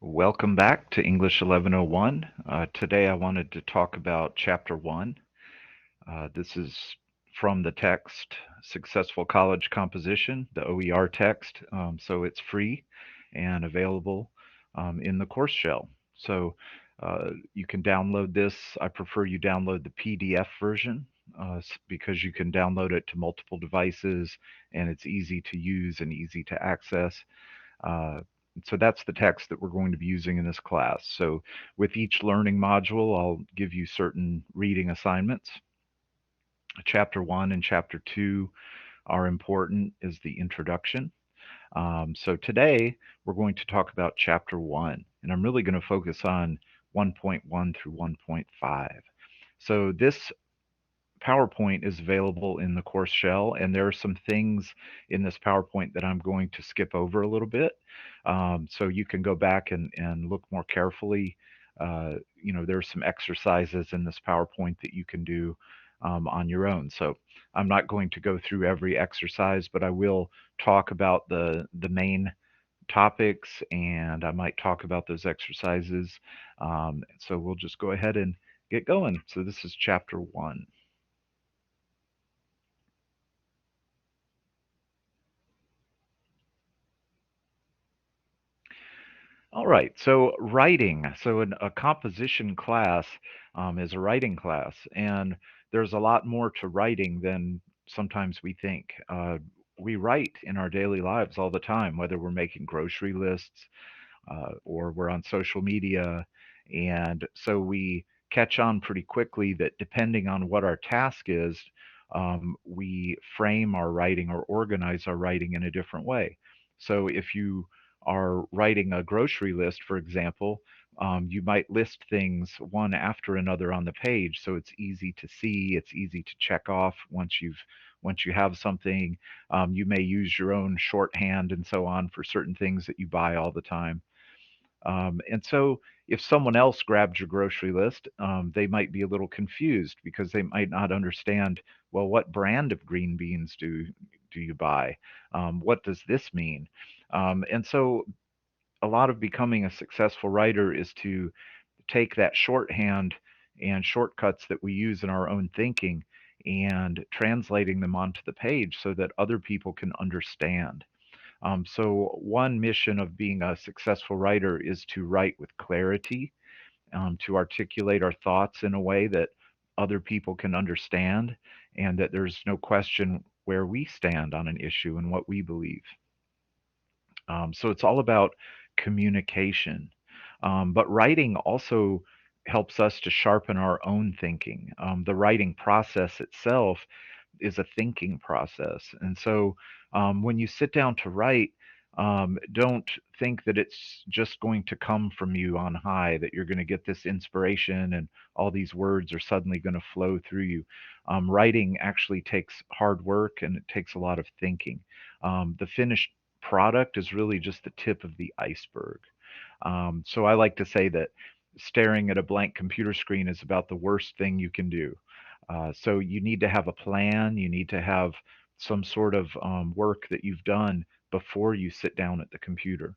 Welcome back to English 1101. Today I wanted to talk about Chapter 1. This is from the text Successful College Composition, the OER text, so it's free and available in the course shell. So you can download this. I prefer you download the PDF version because you can download it to multiple devices and it's easy to use and easy to access. Uh, so that's the text that we're going to be using in this class. So with each learning module, I'll give you certain reading assignments. Chapter 1 and Chapter 2 are important as the introduction. So today we're going to talk about Chapter 1, and I'm really going to focus on 1.1 through 1.5. So this PowerPoint is available in the course shell, and there are some things in this PowerPoint that I'm going to skip over a little bit. So you can go back and look more carefully. There are some exercises in this PowerPoint that you can do on your own. So I'm not going to go through every exercise, but I will talk about the main topics, and I might talk about those exercises. So we'll just go ahead and get going. So this is chapter 1. All right, so writing. So a composition class is a writing class, and there's a lot more to writing than sometimes we think. We write in our daily lives all the time, whether we're making grocery lists or we're on social media, and so we catch on pretty quickly that depending on what our task is, we frame our writing or organize our writing in a different way. So if you are writing a grocery list, for example, you might list things one after another on the page, so it's easy to see, it's easy to check off once you have something. You may use your own shorthand and so on for certain things that you buy all the time. And so if someone else grabbed your grocery list, they might be a little confused because they might not understand, well, what brand of green beans do you buy? What does this mean? And so a lot of becoming a successful writer is to take that shorthand and shortcuts that we use in our own thinking and translating them onto the page so that other people can understand. So one mission of being a successful writer is to write with clarity, to articulate our thoughts in a way that other people can understand, and that there's no question where we stand on an issue and what we believe. So it's all about communication. But writing also helps us to sharpen our own thinking. The writing process itself is a thinking process. And so when you sit down to write, don't think that it's just going to come from you on high, that you're going to get this inspiration and all these words are suddenly going to flow through you. Writing actually takes hard work and it takes a lot of thinking. The finished product is really just the tip of the iceberg. So I like to say that staring at a blank computer screen is about the worst thing you can do. So you need to have a plan. You need to have some sort of work that you've done before you sit down at the computer.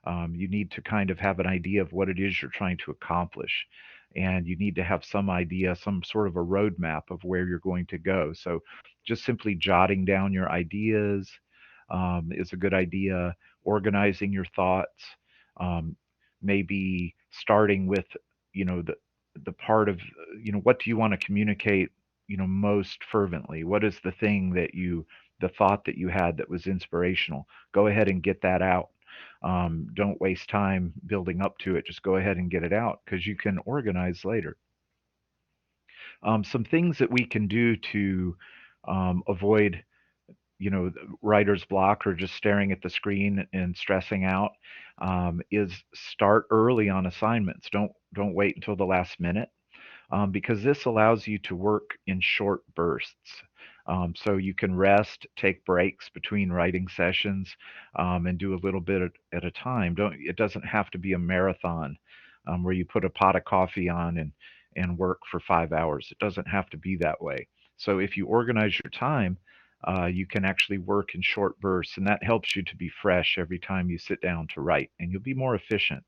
You need to kind of have an idea of what it is you're trying to accomplish. And you need to have some idea, some sort of a roadmap of where you're going to go. So just simply jotting down your ideas is a good idea. Organizing your thoughts, um, maybe starting with, the part of, what do you want to communicate, most fervently? What is the thing the thought that you had that was inspirational? Go ahead and get that out. Don't waste time building up to it. Just go ahead and get it out because you can organize later. Some things that we can do to avoid writer's block or just staring at the screen and stressing out is start early on assignments. Don't wait until the last minute because this allows you to work in short bursts. So you can rest, take breaks between writing sessions, and do a little bit at a time. It doesn't have to be a marathon where you put a pot of coffee on and work for 5 hours. It doesn't have to be that way. So if you organize your time, you can actually work in short bursts, and that helps you to be fresh every time you sit down to write, and you'll be more efficient.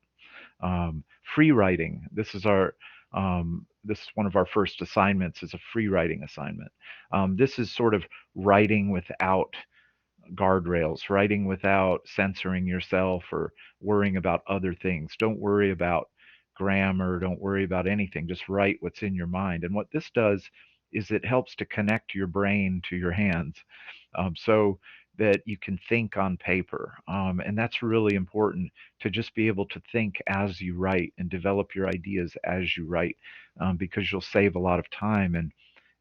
Free writing. This is one of our first assignments is a free writing assignment. This is sort of writing without guardrails, writing without censoring yourself or worrying about other things. Don't worry about grammar, don't worry about anything. Just write what's in your mind. And what this does is it helps to connect your brain to your hands, so that you can think on paper. And that's really important, to just be able to think as you write and develop your ideas as you write, because you'll save a lot of time,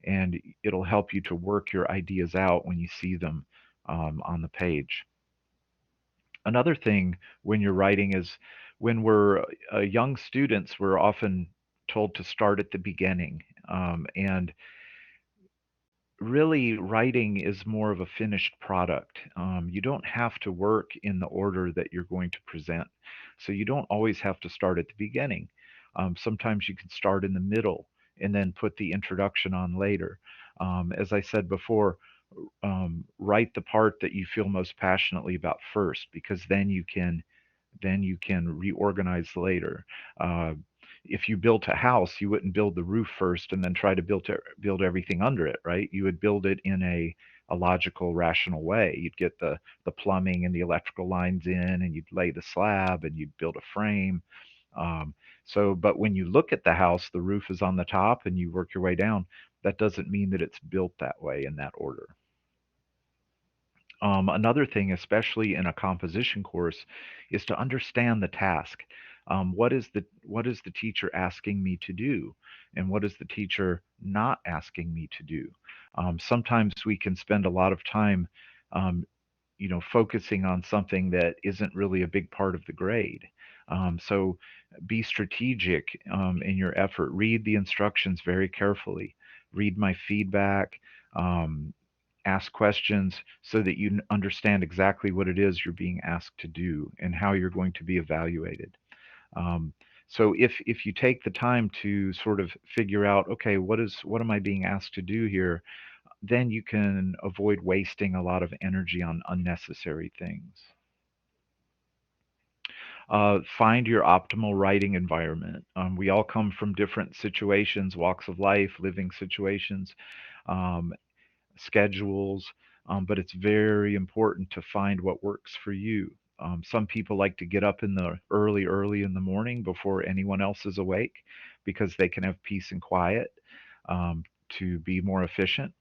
and it'll help you to work your ideas out when you see them on the page. Another thing when you're writing is, when we're young students, we're often told to start at the beginning. And really, writing is more of a finished product. You don't have to work in the order that you're going to present. So you don't always have to start at the beginning. Sometimes you can start in the middle and then put the introduction on later. As I said before, write the part that you feel most passionately about first, because then you can reorganize later. Uh, if you built a house, you wouldn't build the roof first and then try to build everything under it, right? You would build it in a logical, rational way. You'd get the plumbing and the electrical lines in, and you'd lay the slab, and you'd build a frame. Um, but when you look at the house, the roof is on the top, and you work your way down. That doesn't mean that it's built that way in that order. Another thing, especially in a composition course, is to understand the task. What is the teacher asking me to do, and what is the teacher not asking me to do? Sometimes we can spend a lot of time, um, focusing on something that isn't really a big part of the grade. So be strategic in your effort. Read the instructions very carefully. Read my feedback. Um, Ask questions so that you understand exactly what it is you're being asked to do and how you're going to be evaluated. Um, so if you take the time to sort of figure out, okay, what am I being asked to do here, then you can avoid wasting a lot of energy on unnecessary things. Find your optimal writing environment. We all come from different situations, walks of life, living situations. Um, Schedules, but it's very important to find what works for you. Some people like to get up in the early in the morning before anyone else is awake, because they can have peace and quiet, to be more efficient.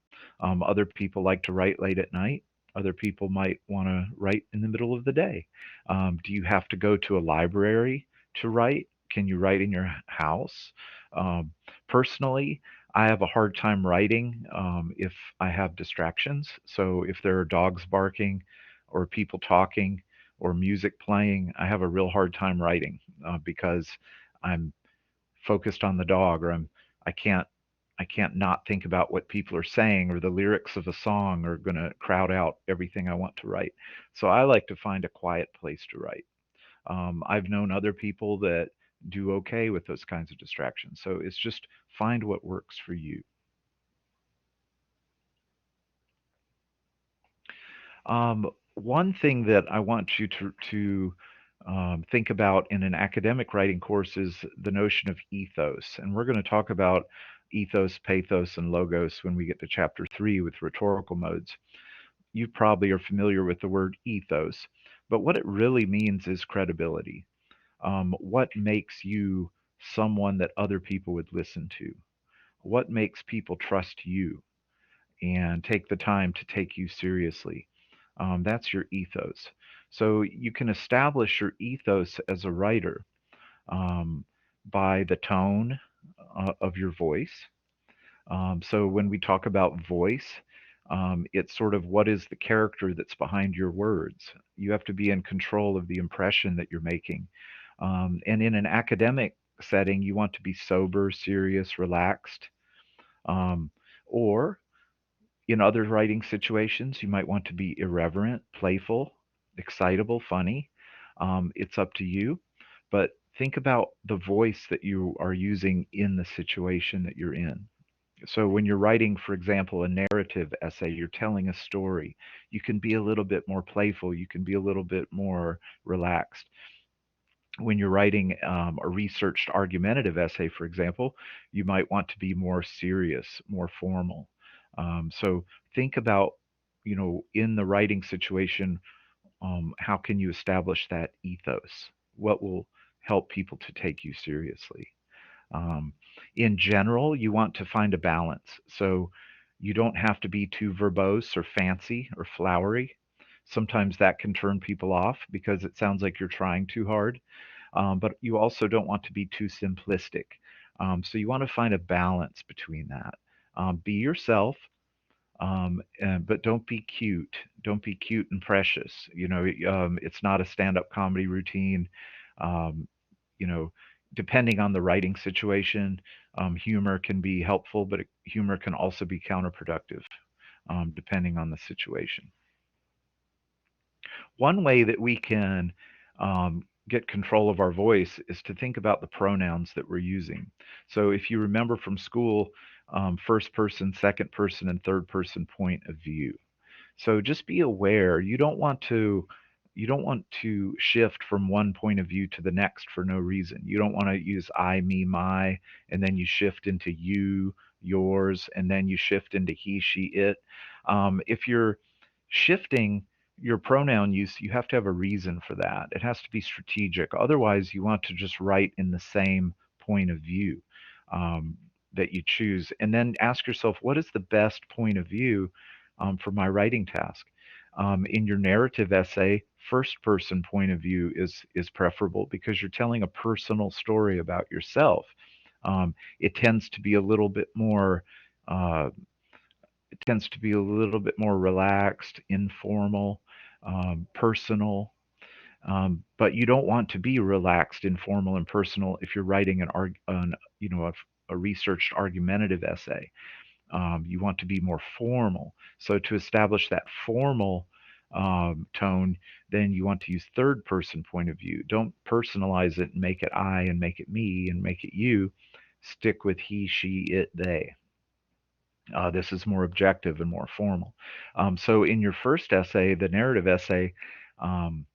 Other people like to write late at night. Other people might want to write in the middle of the day. Do you have to go to a library to write? Can you write in your house? Um, Personally, I have a hard time writing if I have distractions. So if there are dogs barking, or people talking, or music playing, I have a real hard time writing, because I'm focused on the dog, or I can't I can't not think about what people are saying, or the lyrics of a song are going to crowd out everything I want to write. So I like to find a quiet place to write. I've known other people that do okay with those kinds of distractions. So it's just find what works for you. One thing that I want you to think about in an academic writing course is the notion of ethos, and we're going to talk about ethos, pathos, and logos when we get to chapter 3 with rhetorical modes. You probably are familiar with the word ethos, but what it really means is credibility. What makes you someone that other people would listen to? What makes people trust you and take the time to take you seriously? That's your ethos. So you can establish your ethos as a writer, um, by the tone of your voice. So when we talk about voice, it's sort of what is the character that's behind your words. You have to be in control of the impression that you're making. And in an academic setting, you want to be sober, serious, relaxed. Um, or in other writing situations, you might want to be irreverent, playful, excitable, funny. It's up to you. But think about the voice that you are using in the situation that you're in. So when you're writing, for example, a narrative essay, you're telling a story, you can be a little bit more playful, you can be a little bit more relaxed. When you're writing a researched argumentative essay, for example, you might want to be more serious, more formal. So think about, in the writing situation, how can you establish that ethos? What will help people to take you seriously? Um, in general, you want to find a balance. So you don't have to be too verbose or fancy or flowery. Sometimes that can turn people off because it sounds like you're trying too hard. But you also don't want to be too simplistic. So you want to find a balance between that. Be yourself, but don't be cute. Don't be cute and precious. It's not a stand-up comedy routine. Um, you know, Depending on the writing situation, humor can be helpful, but humor can also be counterproductive, depending on the situation. One way that we can get control of our voice is to think about the pronouns that we're using. So if you remember from school, first person, second person, and third person point of view. So just be aware. You don't want to shift from one point of view to the next for no reason. You don't want to use I, me, my, and then you shift into you, yours, and then you shift into he, she, it. If you're shifting your pronoun use, you have to have a reason for that. It has to be strategic. Otherwise, you want to just write in the same point of view um, that you choose, and then ask yourself, what is the best point of view for my writing task? In your narrative essay, first person point of view is preferable because you're telling a personal story about yourself. It tends to be a little bit more uh, it tends to be a little bit more relaxed, informal, personal. But you don't want to be relaxed, informal, and personal if you're writing a researched argumentative essay. You want to be more formal. So to establish that formal tone, then you want to use third person point of view. Don't personalize it and make it I and make it me and make it you. Stick with he, she, it, they. This is more objective and more formal. So in your first essay, the narrative essay, um,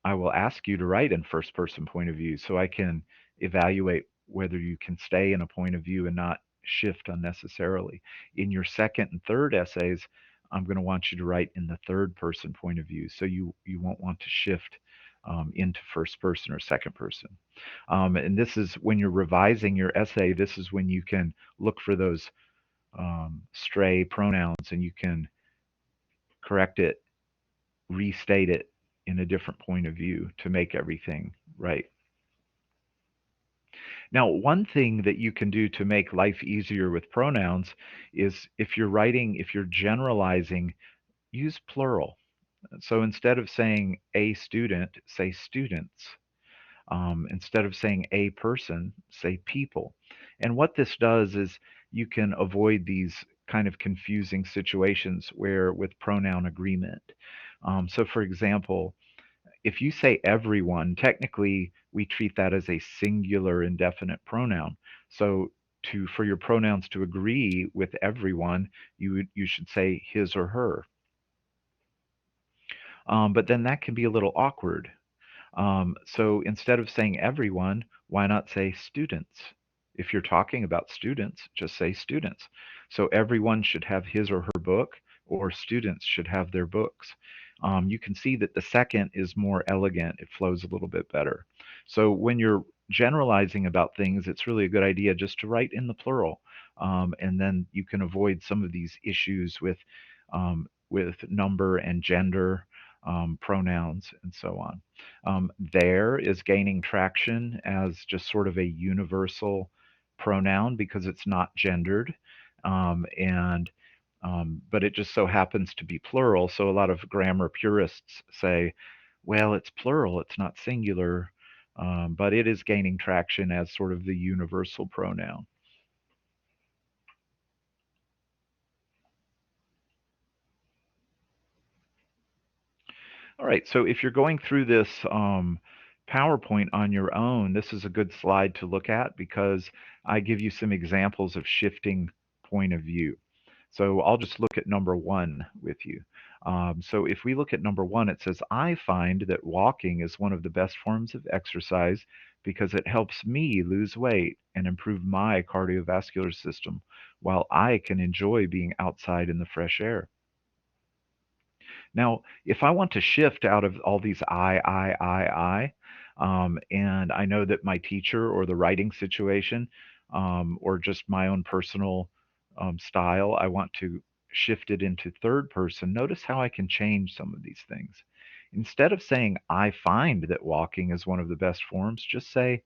I will ask you to write in first person point of view so I can evaluate whether you can stay in a point of view and not shift unnecessarily. In your second and third essays, I'm going to want you to write in the third person point of view so you won't want to shift into first person or second person. And this is when you're revising your essay, this is when you can look for those stray pronouns and you can correct it, restate it in a different point of view to make everything right. Now, one thing that you can do to make life easier with pronouns is if you're generalizing, use plural. So instead of saying a student, say students. Instead of saying a person, say people. And what this does is you can avoid these kind of confusing situations where with pronoun agreement. So, for example, if you say everyone, technically we treat that as a singular indefinite pronoun. So for your pronouns to agree with everyone, you should say his or her. But then that can be a little awkward. So instead of saying everyone, why not say students? If you're talking about students, just say students. So everyone should have his or her book, or students should have their books. You can see that the second is more elegant. It flows a little bit better. So when you're generalizing about things, it's really a good idea just to write in the plural. And then you can avoid some of these issues with number and gender, pronouns, and so on. There is gaining traction as just sort of a universal pronoun because it's not gendered. And But it just so happens to be plural. So a lot of grammar purists say, well, it's plural, it's not singular, but it is gaining traction as sort of the universal pronoun. All right, so if you're going through this PowerPoint on your own, this is a good slide to look at because I give you some examples of shifting point of view. So I'll just look at number one with you. So if we look at number one, it says, I find that walking is one of the best forms of exercise because it helps me lose weight and improve my cardiovascular system while I can enjoy being outside in the fresh air. Now, if I want to shift out of all these and I know that my teacher or the writing situation, or just my own personal style, I want to shift it into third person. Notice how I can change some of these things. Instead of saying, I find that walking is one of the best forms, just say,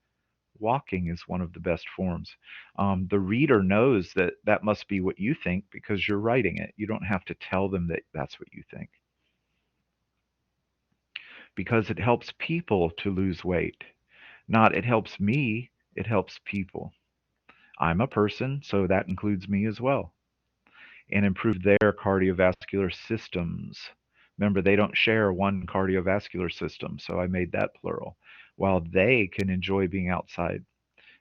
walking is one of the best forms. The reader knows that that must be what you think because you're writing it. You don't have to tell them that that's what you think because it helps people to lose weight. Not it helps me, it helps people. I'm a person, so that includes me as well. And improve their cardiovascular systems. Remember, they don't share one cardiovascular system, so I made that plural. While they can enjoy being outside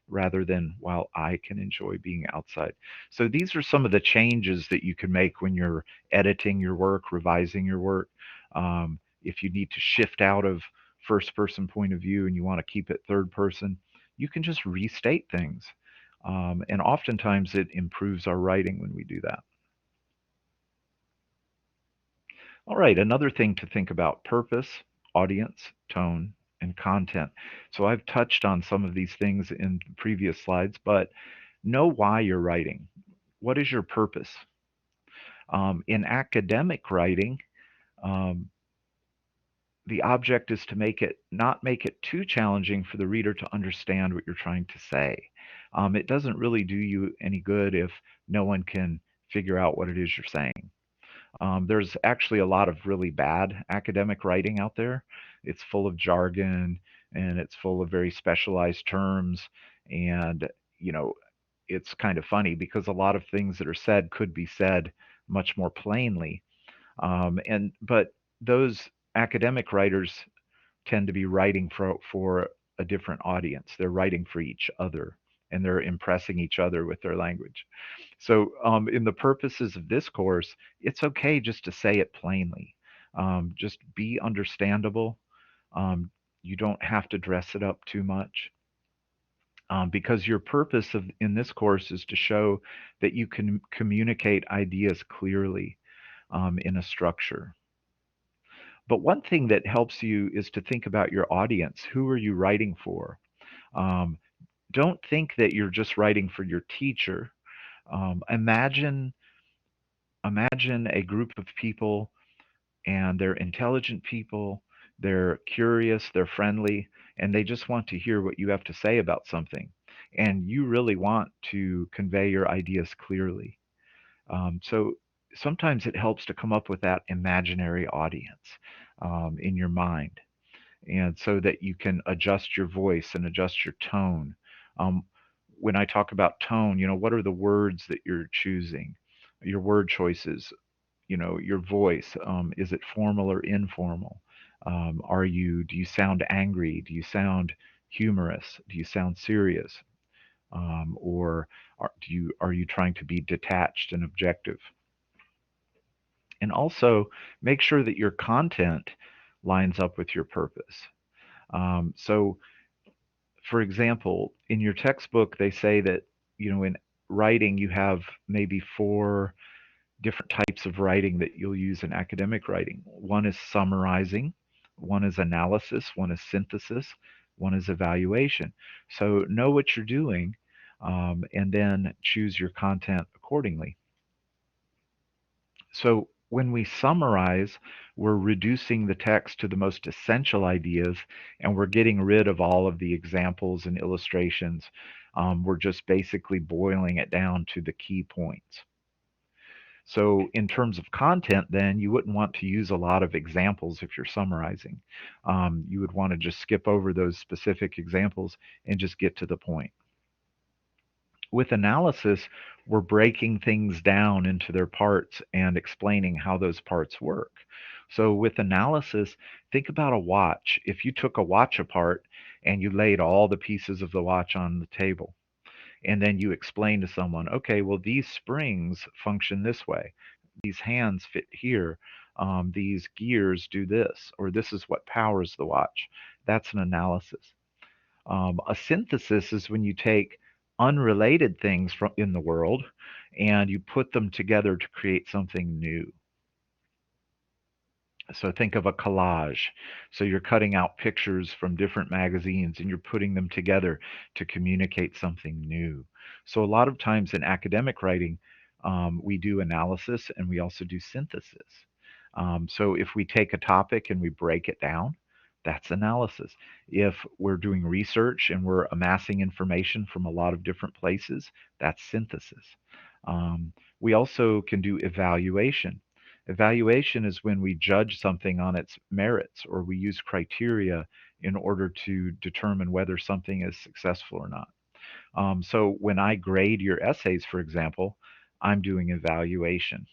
rather than while I can enjoy being outside. So these are some of the changes that you can make when you're editing your work, revising your work. If you need to shift out of first person point of view and you want to keep it third person, you can just restate things. And oftentimes it improves our writing when we do that. All right, another thing to think about: purpose, audience, tone, and content. So I've touched on some of these things in previous slides, but know why you're writing. What is your purpose? In academic writing, um, the object is to make it not make it too challenging for the reader to understand what you're trying to say. It doesn't really do you any good if no one can figure out what it is you're saying. There's actually a lot of really bad academic writing out there. It's full of jargon and it's full of very specialized terms. And, you know, it's kind of funny because a lot of things that are said could be said much more plainly. But those academic writers tend to be writing for a different audience. They're writing for each other and they're impressing each other with their language. So, in the purposes of this course, it's okay just to say it plainly. Just be understandable. Um, you don't have to dress it up too much because your purpose in this course is to show that you can communicate ideas clearly in a structure. But one thing that helps you is to think about your audience. Who are you writing for? Um, don't think that you're just writing for your teacher. Imagine a group of people and they're intelligent people, they're curious, they're friendly, and they just want to hear what you have to say about something. And you really want to convey your ideas clearly. So sometimes it helps to come up with that imaginary audience in your mind, and so that you can adjust your voice and adjust your tone. Um, when I talk about tone, what are the words that you're choosing? Your word choices, your voice. Is it formal or informal? Do you sound angry? Do you sound humorous? Do you sound serious? Or are you trying to be detached and objective? And also make sure that your content lines up with your purpose. So, for example, in your textbook, they say that, in writing, you have maybe four different types of writing that you'll use in academic writing. One is summarizing, one is analysis, one is synthesis, one is evaluation. So know what you're doing, and then choose your content accordingly. So when we summarize, we're reducing the text to the most essential ideas and we're getting rid of all of the examples and illustrations. We're just basically boiling it down to the key points. So in terms of content, then you wouldn't want to use a lot of examples if you're summarizing. You would want to just skip over those specific examples and just get to the point. With analysis, we're breaking things down into their parts and explaining how those parts work. So with analysis, think about a watch. If you took a watch apart and you laid all the pieces of the watch on the table, And then you explain to someone, okay, well, these springs function this way. These hands fit here. These gears do this, or this is what powers the watch. That's an analysis. A synthesis is when you take unrelated things from in the world and you put them together to create something new. So think of a collage. So you're cutting out pictures from different magazines and you're putting them together to communicate something new. So a lot of times in academic writing, we do analysis and we also do synthesis. So if we take a topic and we break it down, that's analysis. If we're doing research and we're amassing information from a lot of different places, that's synthesis. We also can do evaluation. Evaluation is when we judge something on its merits or we use criteria in order to determine whether something is successful or not. So when I grade your essays, for example, I'm doing evaluation.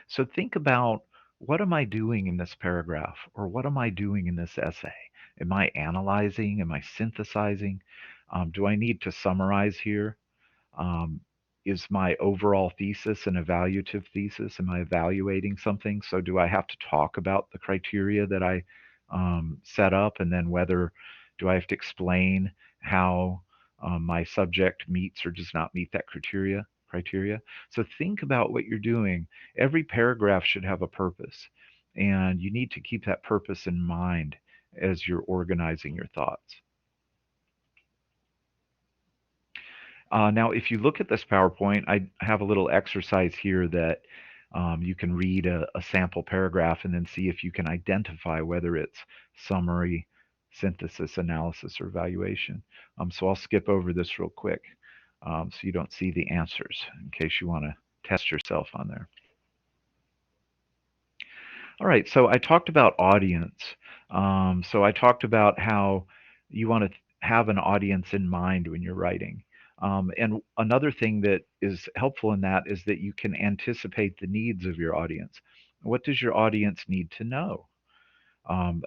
So think about, what am I doing in this paragraph or what am I doing in this essay? Am I analyzing? Am I synthesizing? Do I need to summarize here? Um, is my overall thesis an evaluative thesis? Am I evaluating something? So do I have to talk about the criteria that I set up, and then whether do I have to explain how my subject meets or does not meet that criteria? So think about what you're doing. Every paragraph should have a purpose, and you need to keep that purpose in mind as you're organizing your thoughts. Now, if you look at this PowerPoint, I have a little exercise here that you can read a sample paragraph and then see if you can identify whether it's summary, synthesis, analysis, or evaluation. So I'll skip over this real quick so you don't see the answers in case you want to test yourself on there. All right, so I talked about audience. So I talked about how you want to have an audience in mind when you're writing. And another thing that is helpful in that is that you can anticipate the needs of your audience. What does your audience need to know? Um,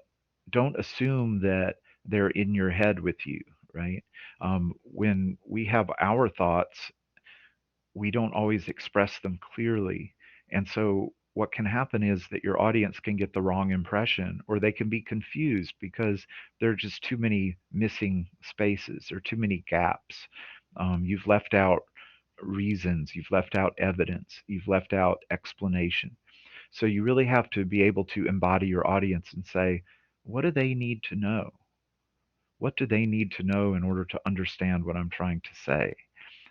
don't assume that they're in your head with you, right? When we have our thoughts, we don't always express them clearly. And so what can happen is that your audience can get the wrong impression or they can be confused because there are just too many missing spaces or too many gaps. You've left out reasons, you've left out evidence, you've left out explanation. So you really have to be able to embody your audience and say, what do they need to know? What do they need to know in order to understand what I'm trying to say?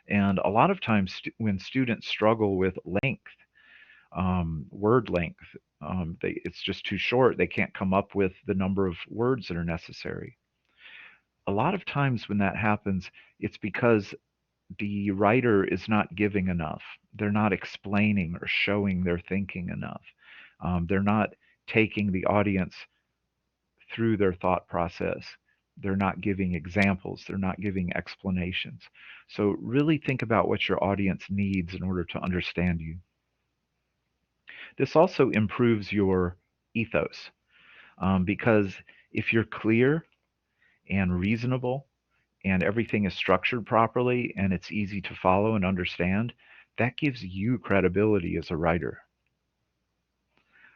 And a lot of times, when students struggle with length, word length, it's just too short. They can't come up with the number of words that are necessary. A lot of times, when that happens, it's because the writer is not giving enough. They're not explaining or showing their thinking enough. They're not taking the audience through their thought process. They're not giving examples, they're not giving explanations. So, really think about what your audience needs in order to understand you. This also improves your ethos because if you're clear and reasonable and everything is structured properly and it's easy to follow and understand, that gives you credibility as a writer.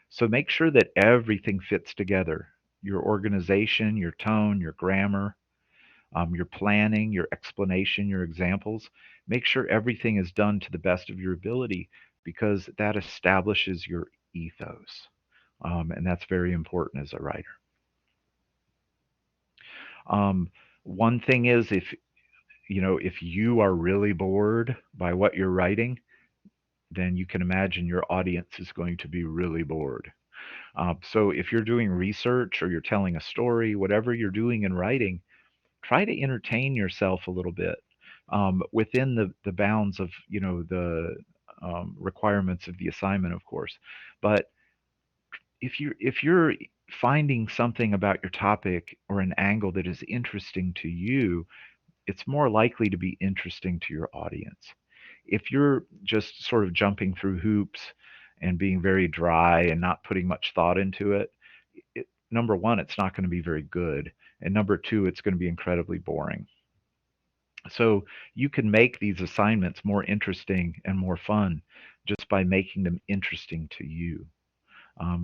So make sure that everything fits together, your organization, your tone, your grammar, your planning, your explanation, your examples. Make sure everything is done to the best of your ability because that establishes your ethos. And that's very important as a writer. One thing is, if you are really bored by what you're writing, then you can imagine your audience is going to be really bored. So if you're doing research or you're telling a story, whatever you're doing in writing, try to entertain yourself a little bit within the bounds of the requirements of the assignment, of course. But if you're finding something about your topic or an angle that is interesting to you, it's more likely to be interesting to your audience. If you're just sort of jumping through hoops and being very dry and not putting much thought into it, number one, it's not going to be very good. And number two, it's going to be incredibly boring. So you can make these assignments more interesting and more fun just by making them interesting to you.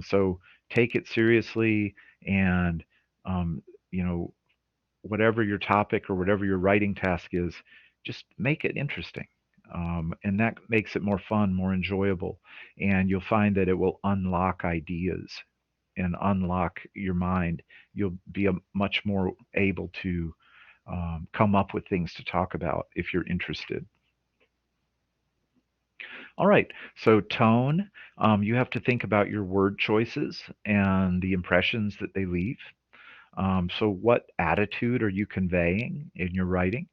So take it seriously and, um, you know, whatever your topic or whatever your writing task is, just make it interesting. And that makes it more fun, more enjoyable. And you'll find that it will unlock ideas and unlock your mind. You'll be much more able to come up with things to talk about if you're interested. All right, so tone, you have to think about your word choices and the impressions that they leave. So, what attitude are you conveying in your writing?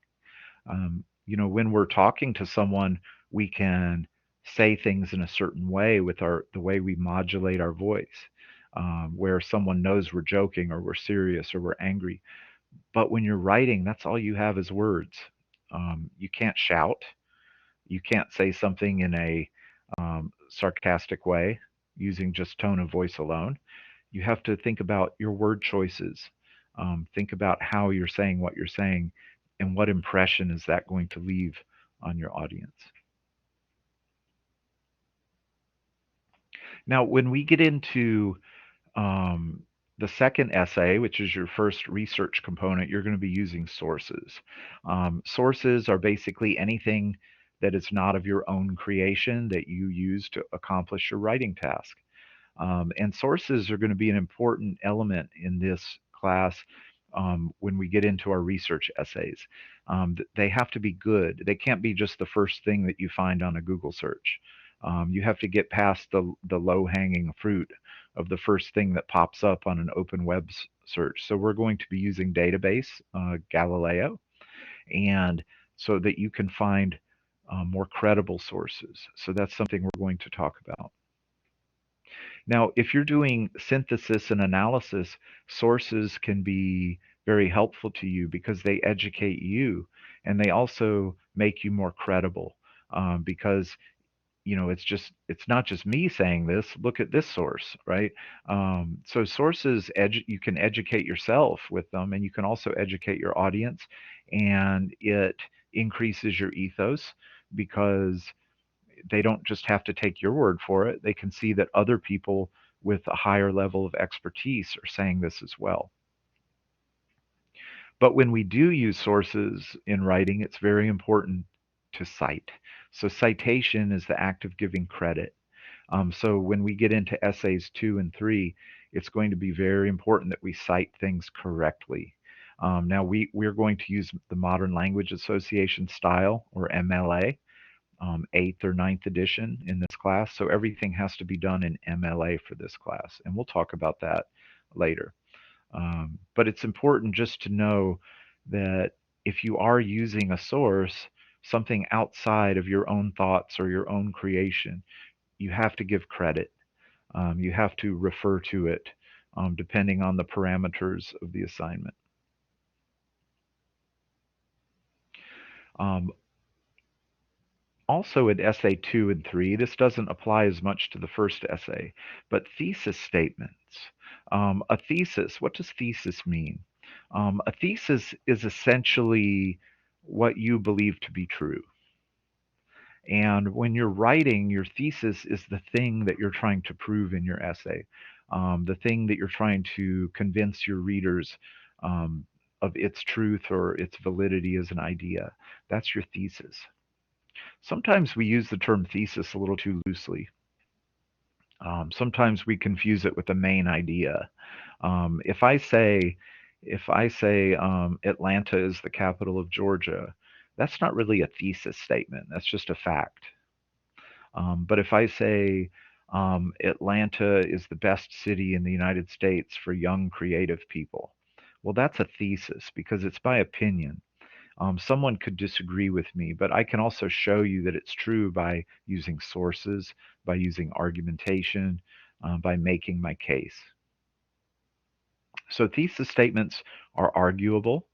When we're talking to someone, we can say things in a certain way with the way we modulate our voice, where someone knows we're joking or we're serious or we're angry. But when you're writing, that's all you have is words. You can't shout. You can't say something in a sarcastic way using just tone of voice alone. You have to think about your word choices. Think about how you're saying what you're saying and what impression is that going to leave on your audience. Now, when we get into um, the second essay, which is your first research component, you're going to be using sources. Sources are basically anything that is not of your own creation that you use to accomplish your writing task. And sources are going to be an important element in this class when we get into our research essays. They have to be good. They can't be just the first thing that you find on a Google search. You have to get past the low hanging fruit of the first thing that pops up on an open web search. So we're going to be using database, Galileo, and so that you can find more credible sources. So that's something we're going to talk about. Now, if you're doing synthesis and analysis, sources can be very helpful to you because they educate you and they also make you more credible. Because it's not just me saying this. Look at this source, right? So sources, you can educate yourself with them, and you can also educate your audience, and it increases your ethos because they don't just have to take your word for it. They can see that other people with a higher level of expertise are saying this as well. But when we do use sources in writing, it's very important to cite. So citation is the act of giving credit. So when we get into essays 2 and 3, it's going to be very important that we cite things correctly. Now we're going to use the Modern Language Association style, or MLA, 8th or ninth edition in this class. So everything has to be done in MLA for this class, and we'll talk about that later. But it's important just to know that if you are using a source, something outside of your own thoughts or your own creation, you have to give credit. You have to refer to it depending on the parameters of the assignment. Um, Also in essay 2 and 3, this doesn't apply as much to the first essay, but thesis statements. A thesis, what does thesis mean? A thesis is essentially what you believe to be true. And when you're writing, your thesis is the thing that you're trying to prove in your essay, the thing that you're trying to convince your readers um, of its truth or its validity as an idea. That's your thesis. Sometimes we use the term thesis a little too loosely. Sometimes we confuse it with the main idea. Um, if I say, if I say Atlanta is the capital of Georgia, that's not really a thesis statement. That's just a fact. But if I say Atlanta is the best city in the United States for young creative people, well, that's a thesis because it's my opinion. Someone could disagree with me, but I can also show you that it's true by using sources, by using argumentation, by making my case. So thesis statements are arguable,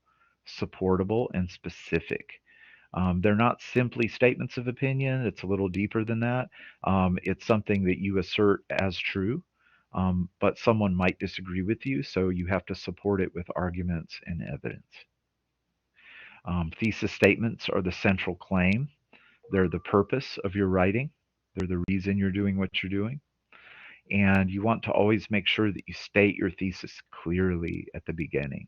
supportable, and specific. They're not simply statements of opinion. It's a little deeper than that. It's something that you assert as true, but someone might disagree with you, so you have to support it with arguments and evidence. Thesis statements are the central claim. They're the purpose of your writing. They're the reason you're doing what you're doing. And you want to always make sure that you state your thesis clearly at the beginning.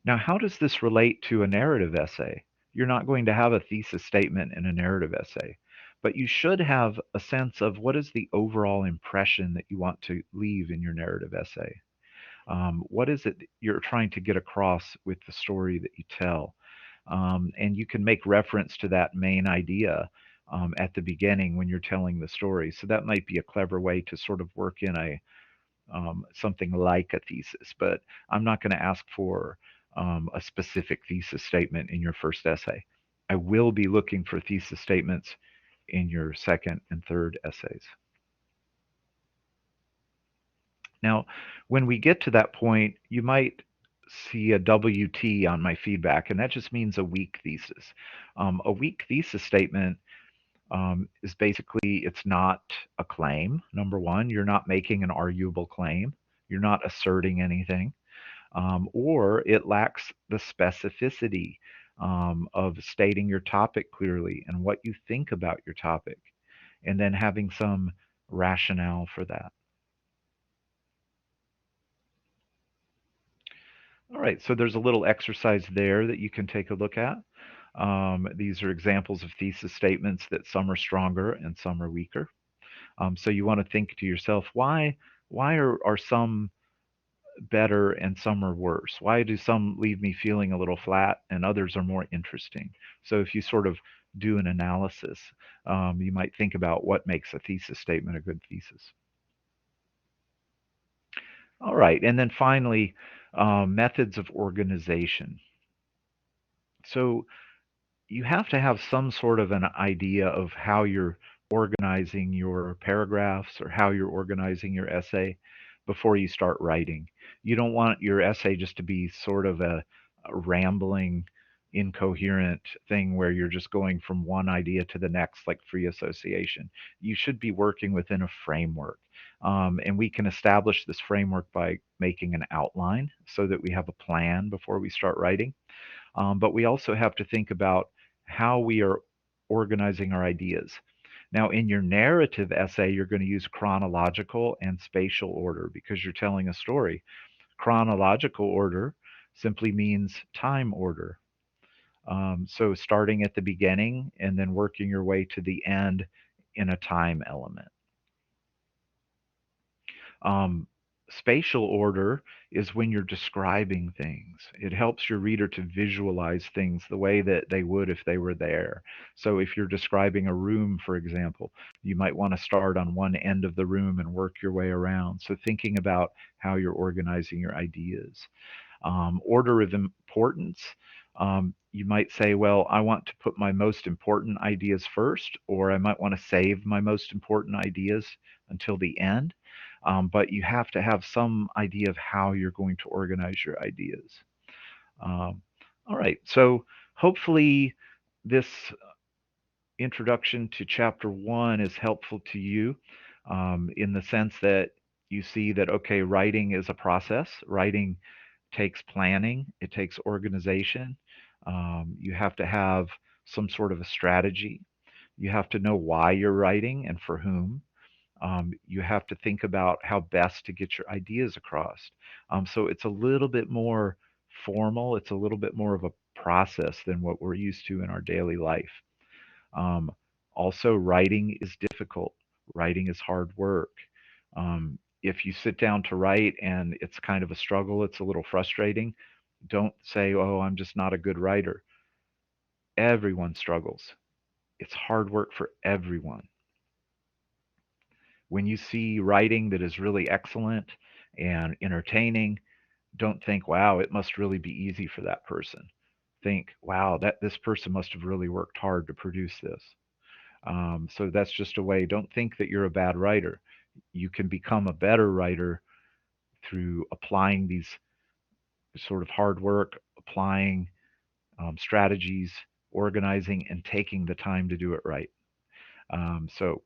Now, how does this relate to a narrative essay? You're not going to have a thesis statement in a narrative essay, but you should have a sense of what is the overall impression that you want to leave in your narrative essay. What is it that you're trying to get across with the story that you tell? And you can make reference to that main idea at the beginning when you're telling the story. So that might be a clever way to sort of work in a something like a thesis, but I'm not going to ask for a specific thesis statement in your first essay. I will be looking for thesis statements in your second and third essays. Now, when we get to that point, you might see a WT on my feedback, and that just means a weak thesis. A weak thesis statement is basically it's not a claim. Number one, you're not making an arguable claim. You're not asserting anything, or it lacks the specificity of stating your topic clearly and what you think about your topic, and then having some rationale for that. All right, so there's a little exercise there that you can take a look at. These are examples of thesis statements that some are stronger and some are weaker. So you want to think to yourself, why are some better and some are worse? Why do some leave me feeling a little flat and others are more interesting? So if you sort of do an analysis, you might think about what makes a thesis statement a good thesis. All right, and then finally, methods of organization. So you have to have some sort of an idea of how you're organizing your paragraphs or how you're organizing your essay before you start writing. You don't want your essay just to be sort of a rambling, incoherent thing where you're just going from one idea to the next, like free association. You should be working within a framework. And we can establish this framework by making an outline so that we have a plan before we start writing. But we also have to think about how we are organizing our ideas. Now, in your narrative essay, you're going to use chronological and spatial order because you're telling a story. Chronological order simply means time order. So starting at the beginning and then working your way to the end in a time element. Um, Spatial order is when you're describing things. It helps your reader to visualize things the way that they would if they were there. So if you're describing a room, for example, you might want to start on one end of the room and work your way around. So thinking about how you're organizing your ideas. Order of importance. You might say, well, I want to put my most important ideas first, or I might want to save my most important ideas until the end. But you have to have some idea of how you're going to organize your ideas. All right, so hopefully this introduction to chapter one is helpful to you in the sense that you see that, okay, writing is a process. Writing takes planning, it takes organization. You have to have some sort of a strategy. You have to know why you're writing and for whom. You have to think about how best to get your ideas across. So it's a little bit more formal, it's a little bit more of a process than what we're used to in our daily life. Um, Also, writing is difficult. Writing is hard work. If you sit down to write and it's kind of a struggle, it's a little frustrating, don't say, oh, I'm just not a good writer. Everyone struggles. It's hard work for everyone. When you see writing that is really excellent and entertaining, don't think, wow, it must really be easy for that person. Think, wow, that this person must have really worked hard to produce this. So that's just a way. Don't think that you're a bad writer. You can become a better writer through applying these sort of hard work, applying strategies, organizing, and taking the time to do it right. So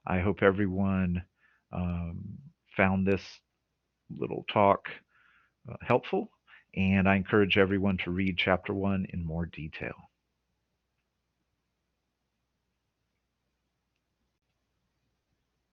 I hope everyone um, found this little talk helpful. And I encourage everyone to read chapter 1 in more detail.